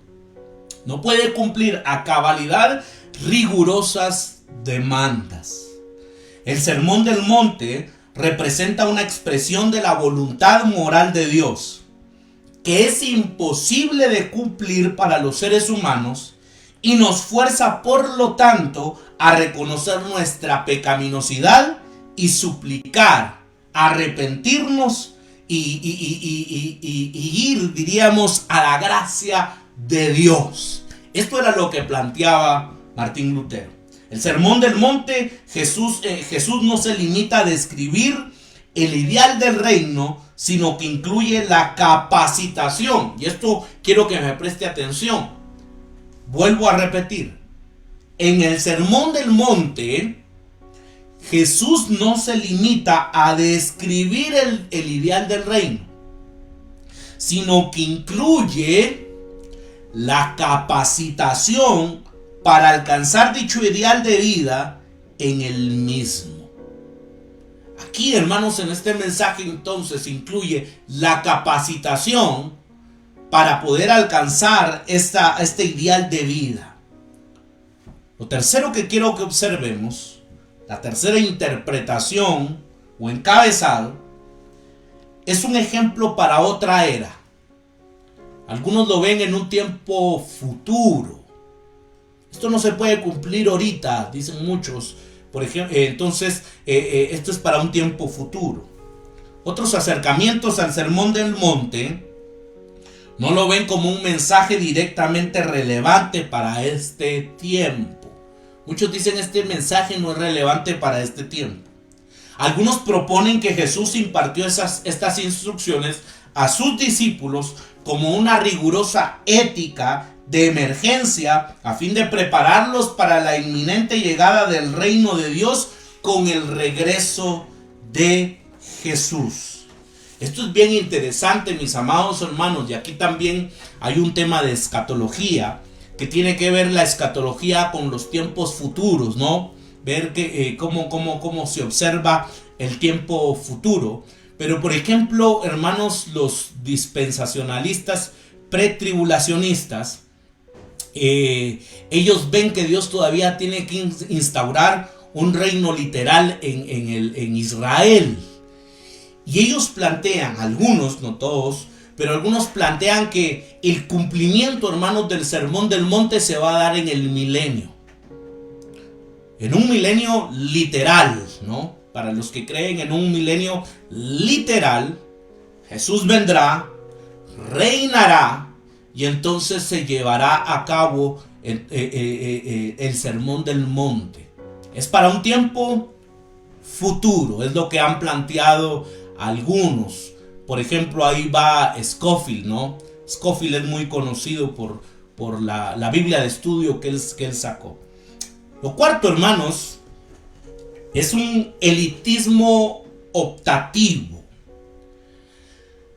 no puede cumplir a cabalidad rigurosas demandas. El Sermón del Monte representa una expresión de la voluntad moral de Dios, que es imposible de cumplir para los seres humanos y nos fuerza por lo tanto a reconocer nuestra pecaminosidad y suplicar, arrepentirnos y ir, diríamos, a la gracia de Dios. Esto era lo que planteaba Martín Lutero. El Sermón del Monte, Jesús no se limita a describir el ideal del reino, sino que incluye la capacitación. Y esto quiero que me preste atención. Vuelvo a repetir. En el Sermón del Monte, Jesús no se limita a describir el ideal del reino, sino que incluye la capacitación para alcanzar dicho ideal de vida en el mismo. Aquí, hermanos, en este mensaje entonces incluye la capacitación para poder alcanzar este ideal de vida. Lo tercero que quiero que observemos, la tercera interpretación o encabezado, es un ejemplo para otra era. Algunos lo ven en un tiempo futuro. Esto no se puede cumplir ahorita, dicen muchos. Por ejemplo, entonces, esto es para un tiempo futuro. Otros acercamientos al Sermón del Monte no lo ven como un mensaje directamente relevante para este tiempo. Muchos dicen este mensaje no es relevante para este tiempo. Algunos proponen que Jesús impartió estas instrucciones a sus discípulos como una rigurosa ética de emergencia a fin de prepararlos para la inminente llegada del reino de Dios con el regreso de Jesús. Esto es bien interesante, mis amados hermanos, y aquí también hay un tema de escatología que tiene que ver la escatología con los tiempos futuros, ¿no? Ver que cómo se observa el tiempo futuro. Pero por ejemplo, hermanos, los dispensacionalistas pretribulacionistas, ellos ven que Dios todavía tiene que instaurar un reino literal en Israel. Y ellos plantean, algunos, no todos, pero algunos plantean que el cumplimiento, hermanos, del Sermón del Monte se va a dar en el milenio. En un milenio literal, ¿no? Para los que creen en un milenio literal, Jesús vendrá, reinará, y entonces se llevará a cabo el Sermón del Monte. Es para un tiempo futuro, es lo que han planteado algunos. Por ejemplo, ahí va Scofield, ¿no? Scofield es muy conocido por la Biblia de estudio que él sacó. Lo cuarto, hermanos, es un elitismo optativo.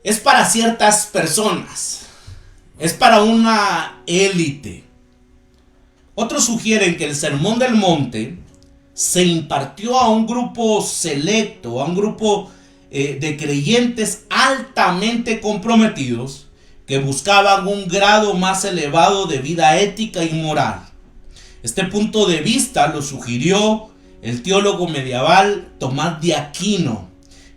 Es para ciertas personas. Es para una élite. Otros sugieren que el Sermón del Monte se impartió a un grupo selecto, a un grupo de creyentes altamente comprometidos que buscaban un grado más elevado de vida ética y moral. Este punto de vista lo sugirió el teólogo medieval Tomás de Aquino,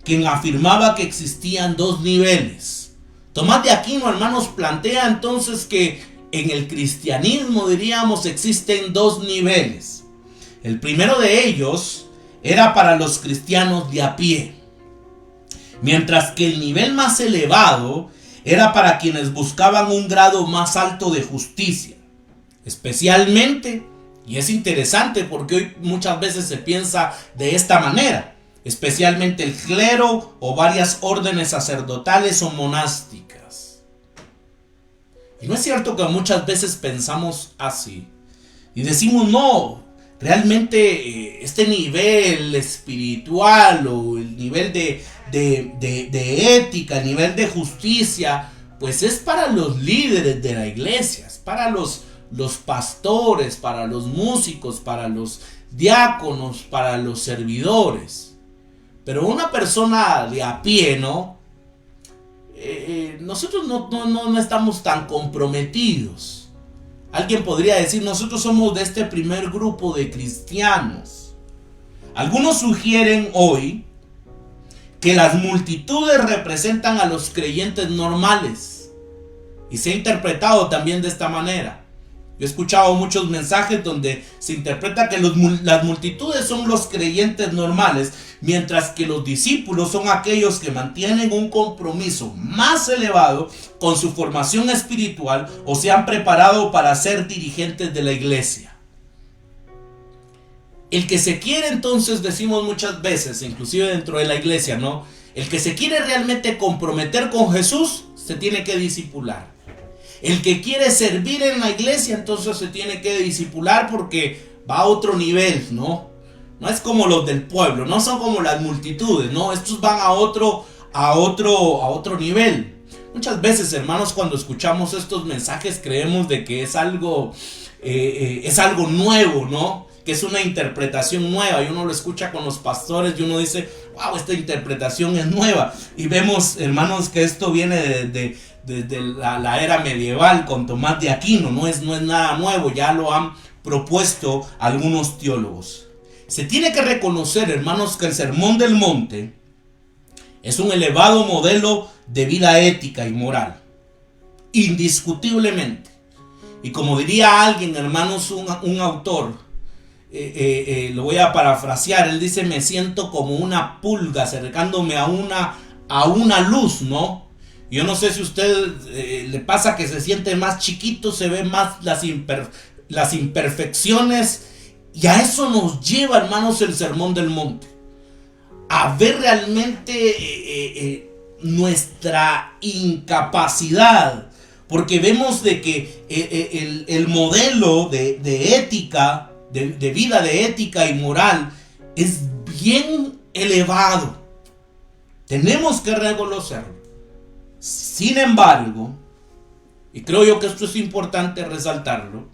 quien afirmaba que existían dos niveles. Tomás de Aquino, hermanos, plantea entonces que en el cristianismo, diríamos, existen dos niveles. El primero de ellos era para los cristianos de a pie, mientras que el nivel más elevado era para quienes buscaban un grado más alto de justicia. Especialmente, y es interesante porque hoy muchas veces se piensa de esta manera, especialmente el clero o varias órdenes sacerdotales o monásticas. Y no es cierto que muchas veces pensamos así y decimos no, realmente este nivel espiritual o el nivel de ética, el nivel de justicia, pues es para los líderes de la iglesia, es para los pastores, para los músicos, para los diáconos, para los servidores. Pero una persona de a pie, ¿no? Nosotros no estamos tan comprometidos. Alguien podría decir, nosotros somos de este primer grupo de cristianos. Algunos sugieren hoy que las multitudes representan a los creyentes normales. Y se ha interpretado también de esta manera. Yo he escuchado muchos mensajes donde se interpreta que las multitudes son los creyentes normales, mientras que los discípulos son aquellos que mantienen un compromiso más elevado con su formación espiritual o se han preparado para ser dirigentes de la iglesia. El que se quiere, entonces, decimos muchas veces, inclusive dentro de la iglesia, ¿no? El que se quiere realmente comprometer con Jesús se tiene que discipular. El que quiere servir en la iglesia, entonces se tiene que discipular porque va a otro nivel, ¿no? No es como los del pueblo, no son como las multitudes, ¿no? Estos van a otro nivel. Muchas veces, hermanos, cuando escuchamos estos mensajes creemos de que es algo nuevo, ¿no? Que es una interpretación nueva y uno lo escucha con los pastores y uno dice, wow, esta interpretación es nueva. Y vemos, hermanos, que esto viene desde la era medieval con Tomás de Aquino, no es nada nuevo, ya lo han propuesto algunos teólogos. Se tiene que reconocer, hermanos, que el Sermón del Monte es un elevado modelo de vida ética y moral, indiscutiblemente. Y como diría alguien, hermanos, un autor, lo voy a parafrasear, él dice, me siento como una pulga acercándome a una luz, ¿no? Yo no sé si a usted le pasa que se siente más chiquito, se ven más las imperfecciones, y a eso nos lleva, hermanos, el Sermón del Monte, a ver realmente nuestra incapacidad, porque vemos de que el modelo de ética, de vida de ética y moral es bien elevado. Tenemos que reconocerlo. Sin embargo, y creo yo que esto es importante resaltarlo,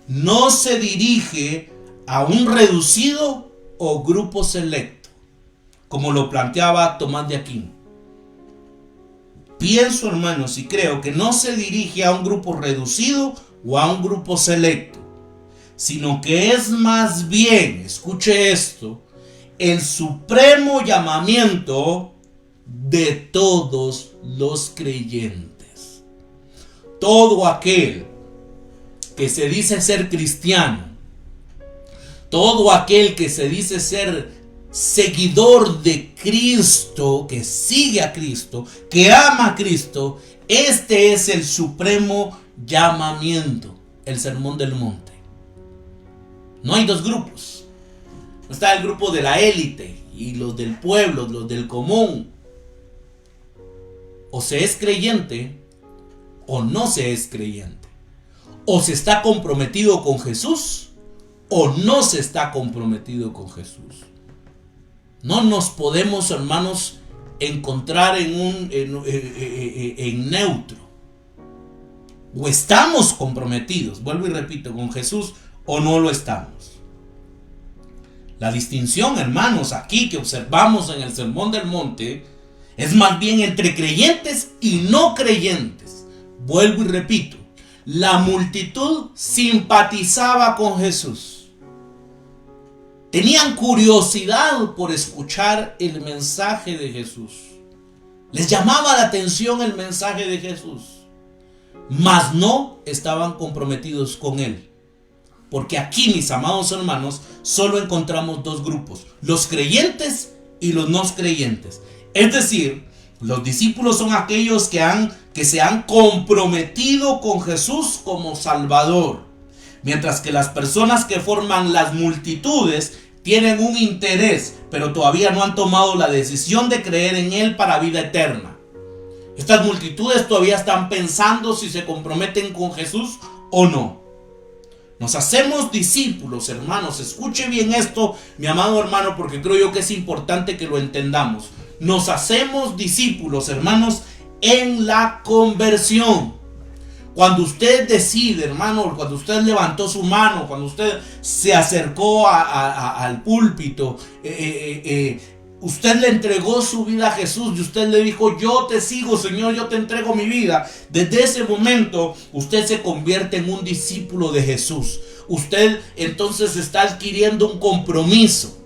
no se dirige a un reducido o grupo selecto, como lo planteaba Tomás de Aquino. Pienso, hermanos, y creo que no se dirige a un grupo reducido o a un grupo selecto, sino que es más bien, escuche esto, el supremo llamamiento de todos los creyentes. Todo aquel que se dice ser cristiano, todo aquel que se dice ser seguidor de Cristo, que sigue a Cristo, que ama a Cristo, este es el supremo llamamiento, el Sermón del Monte. No hay dos grupos. No está el grupo de la élite y los del pueblo, los del común. O se es creyente o no se es creyente. O se está comprometido con Jesús o no se está comprometido con Jesús. No nos podemos, hermanos, encontrar en neutro. O estamos comprometidos, vuelvo y repito, con Jesús o no lo estamos. La distinción, hermanos, aquí que observamos en el Sermón del Monte es más bien entre creyentes y no creyentes. Vuelvo y repito, la multitud simpatizaba con Jesús. Tenían curiosidad por escuchar el mensaje de Jesús. Les llamaba la atención el mensaje de Jesús, mas no estaban comprometidos con él. Porque aquí, mis amados hermanos, solo encontramos dos grupos: los creyentes y los no creyentes. Es decir, los discípulos son aquellos que se han comprometido con Jesús como Salvador, mientras que las personas que forman las multitudes tienen un interés, pero todavía no han tomado la decisión de creer en Él para vida eterna. Estas multitudes todavía están pensando si se comprometen con Jesús o no. Nos hacemos discípulos, hermanos. Escuche bien esto, mi amado hermano, porque creo yo que es importante que lo entendamos. Nos hacemos discípulos, hermanos, en la conversión. Cuando usted decide, hermano, cuando usted levantó su mano, cuando usted se acercó al púlpito, usted le entregó su vida a Jesús y usted le dijo: yo te sigo, Señor, yo te entrego mi vida. Desde ese momento usted se convierte en un discípulo de Jesús. Usted entonces está adquiriendo un compromiso.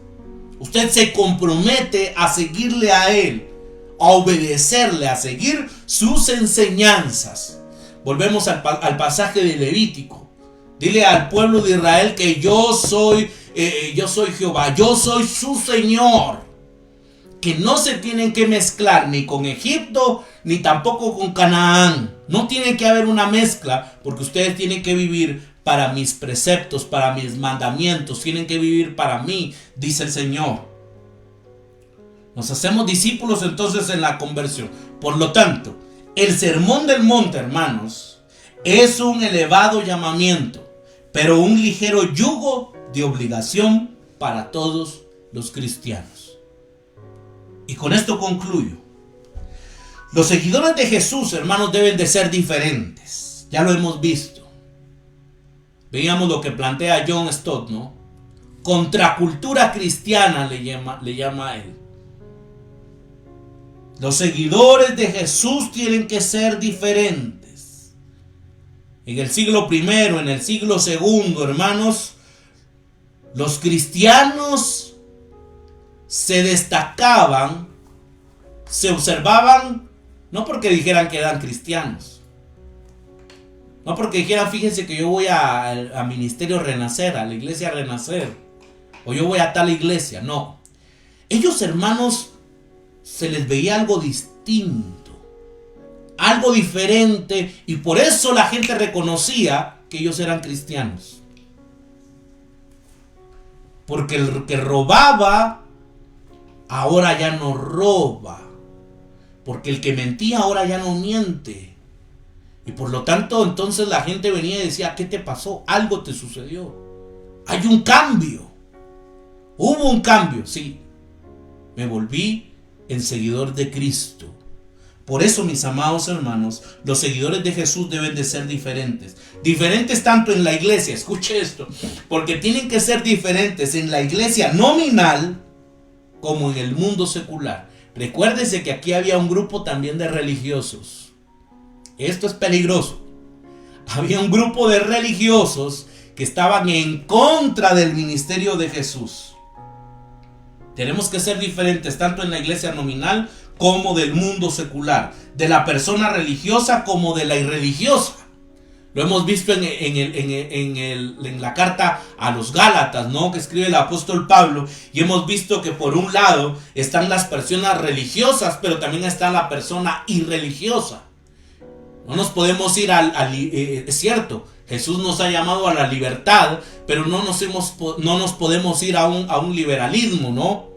Usted se compromete a seguirle a Él, a obedecerle, a seguir sus enseñanzas. Volvemos al pasaje de Levítico. Dile al pueblo de Israel que yo soy Jehová, yo soy su Señor. Que no se tienen que mezclar ni con Egipto ni tampoco con Canaán. No tiene que haber una mezcla, porque ustedes tienen que vivir para mis preceptos, para mis mandamientos. Tienen que vivir para mí, dice el Señor. Nos hacemos discípulos entonces en la conversión. Por lo tanto, el Sermón del Monte, hermanos, es un elevado llamamiento, pero un ligero yugo de obligación para todos los cristianos. Y con esto concluyo. Los seguidores de Jesús, hermanos, deben de ser diferentes. Ya lo hemos visto. Veíamos lo que plantea John Stott, ¿no? Contracultura cristiana le llama a él. Los seguidores de Jesús tienen que ser diferentes. En el siglo I, en el siglo II, hermanos, los cristianos se destacaban, se observaban, no porque dijeran que eran cristianos, no porque dijeran: fíjense que yo voy a Ministerio Renacer, a la iglesia Renacer, o yo voy a tal iglesia. No, ellos, hermanos, se les veía algo distinto, algo diferente, y por eso la gente reconocía que ellos eran cristianos. Porque el que robaba ahora ya no roba, porque el que mentía ahora ya no miente. Y por lo tanto, entonces la gente venía y decía: ¿qué te pasó? Algo te sucedió. Hay un cambio. Hubo un cambio, sí. Me volví en seguidor de Cristo. Por eso, mis amados hermanos, los seguidores de Jesús deben de ser diferentes. Diferentes tanto en la iglesia, escuche esto, porque tienen que ser diferentes en la iglesia nominal como en el mundo secular. Recuérdese que aquí había un grupo también de religiosos. Esto es peligroso. Había un grupo de religiosos que estaban en contra del ministerio de Jesús. Tenemos que ser diferentes tanto en la iglesia nominal como del mundo secular, de la persona religiosa como de la irreligiosa. Lo hemos visto en la carta a los Gálatas, ¿no?, que escribe el apóstol Pablo, y hemos visto que por un lado están las personas religiosas, pero también está la persona irreligiosa. No nos podemos ir es cierto, Jesús nos ha llamado a la libertad, pero no nos podemos ir a un liberalismo, ¿no?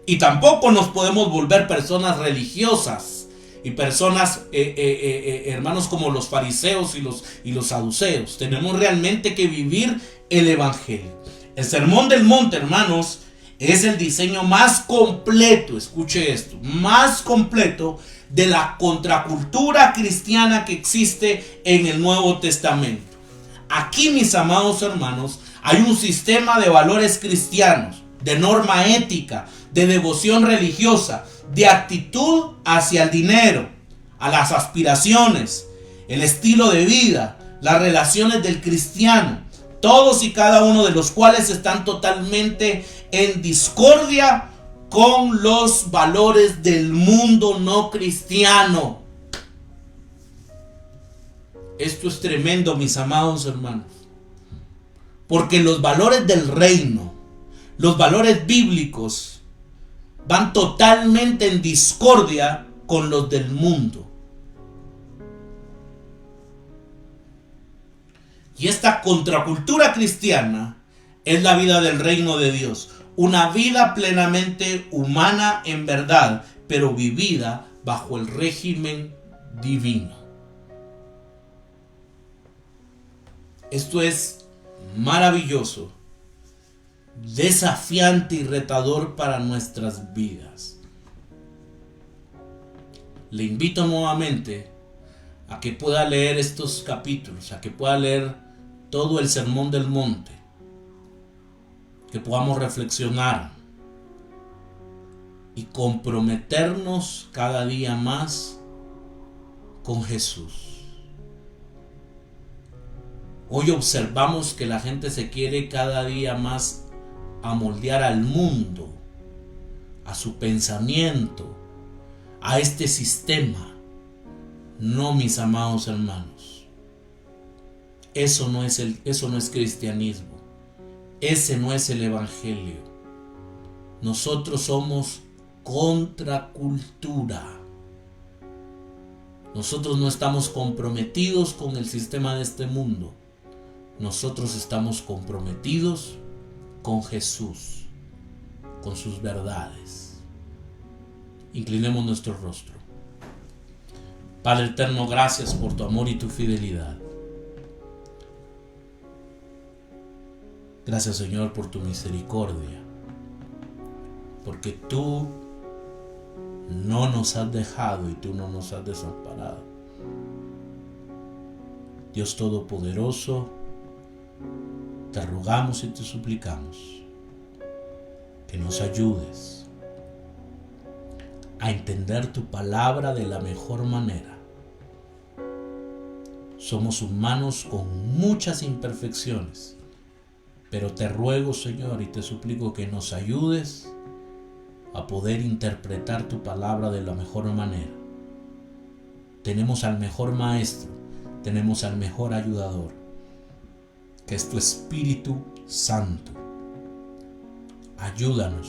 Y tampoco nos podemos volver personas religiosas y personas, hermanos, como los fariseos y los saduceos. Tenemos realmente que vivir el evangelio. El Sermón del Monte, hermanos, es el diseño más completo, escuche esto, más completo de la contracultura cristiana que existe en el Nuevo Testamento. Aquí, mis amados hermanos, hay un sistema de valores cristianos, de norma ética, de devoción religiosa, de actitud hacia el dinero, a las aspiraciones, el estilo de vida, las relaciones del cristiano, todos y cada uno de los cuales están totalmente en discordia con los valores del mundo no cristiano. Esto es tremendo, mis amados hermanos, porque los valores del reino, los valores bíblicos, van totalmente en discordia con los del mundo. Y esta contracultura cristiana es la vida del reino de Dios. Una vida plenamente humana en verdad, pero vivida bajo el régimen divino. Esto es maravilloso, desafiante y retador para nuestras vidas. Le invito nuevamente a que pueda leer estos capítulos, a que pueda leer todo el Sermón del Monte, que podamos reflexionar y comprometernos cada día más con Jesús. Hoy observamos que la gente se quiere cada día más amoldear al mundo, a su pensamiento, a este sistema. No, mis amados hermanos, eso no es cristianismo, ese no es el evangelio. Nosotros somos contracultura. Nosotros no estamos comprometidos con el sistema de este mundo. Nosotros estamos comprometidos con Jesús, con sus verdades. Inclinemos nuestro rostro. Padre eterno, gracias por tu amor y tu fidelidad. Gracias, Señor, por tu misericordia, porque tú no nos has dejado y tú no nos has desamparado. Dios Todopoderoso, te rogamos y te suplicamos que nos ayudes a entender tu palabra de la mejor manera. Somos humanos con muchas imperfecciones, pero te ruego, Señor, y te suplico que nos ayudes a poder interpretar tu palabra de la mejor manera. Tenemos al mejor maestro, tenemos al mejor ayudador, que es tu Espíritu Santo. Ayúdanos,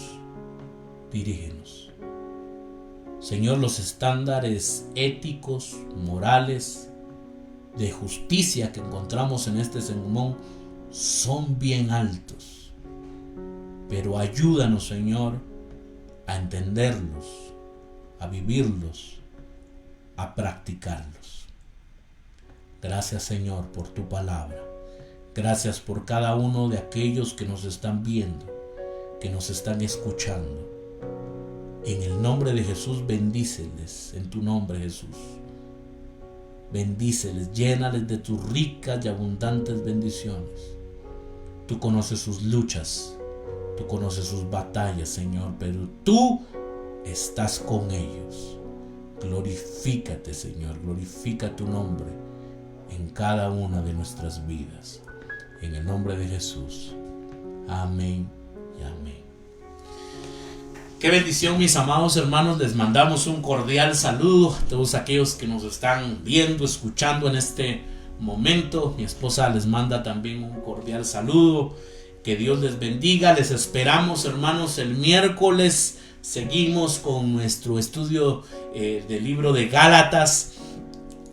dirígenos. Señor, los estándares éticos, morales, de justicia que encontramos en este sermón son bien altos. Pero ayúdanos, Señor, a entenderlos, a vivirlos, a practicarlos. Gracias, Señor, por tu palabra. Gracias por cada uno de aquellos que nos están viendo, que nos están escuchando. En el nombre de Jesús, bendíceles, en tu nombre, Jesús. Bendíceles, llénales de tus ricas y abundantes bendiciones. Tú conoces sus luchas, tú conoces sus batallas, Señor, pero tú estás con ellos. Glorifícate, Señor, glorifica tu nombre en cada una de nuestras vidas. en el nombre de Jesús. Amén y amén. Qué bendición, mis amados hermanos. Les mandamos un cordial saludo a todos aquellos que nos están viendo, escuchando en este momento. Mi esposa les manda también un cordial saludo. Que Dios les bendiga. Les esperamos, hermanos, el miércoles. Seguimos con nuestro estudio del libro de Gálatas.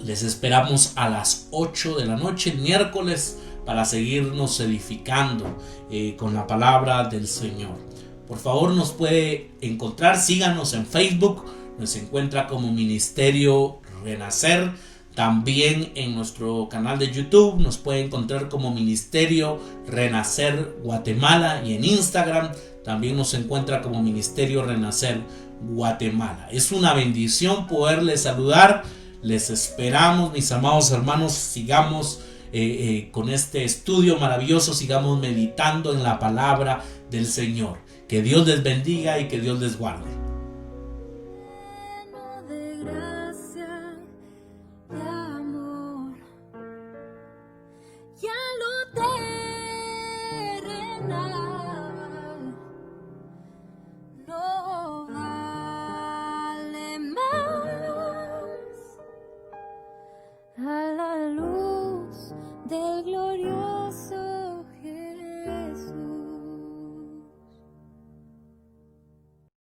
Les esperamos a las 8 de la noche el miércoles para seguirnos edificando con la palabra del Señor. Por favor, nos puede encontrar, síganos en Facebook, nos encuentra como Ministerio Renacer. También en nuestro canal de YouTube nos puede encontrar como Ministerio Renacer Guatemala, y en Instagram también nos encuentra como Ministerio Renacer Guatemala. Es una bendición poderles saludar. Les esperamos, mis amados hermanos. Sigamos con este estudio maravilloso, sigamos meditando en la palabra del Señor. Que Dios les bendiga y que Dios les guarde. Lleno de gracia y amor, ya lo terrenal no vale más a la luz del glorioso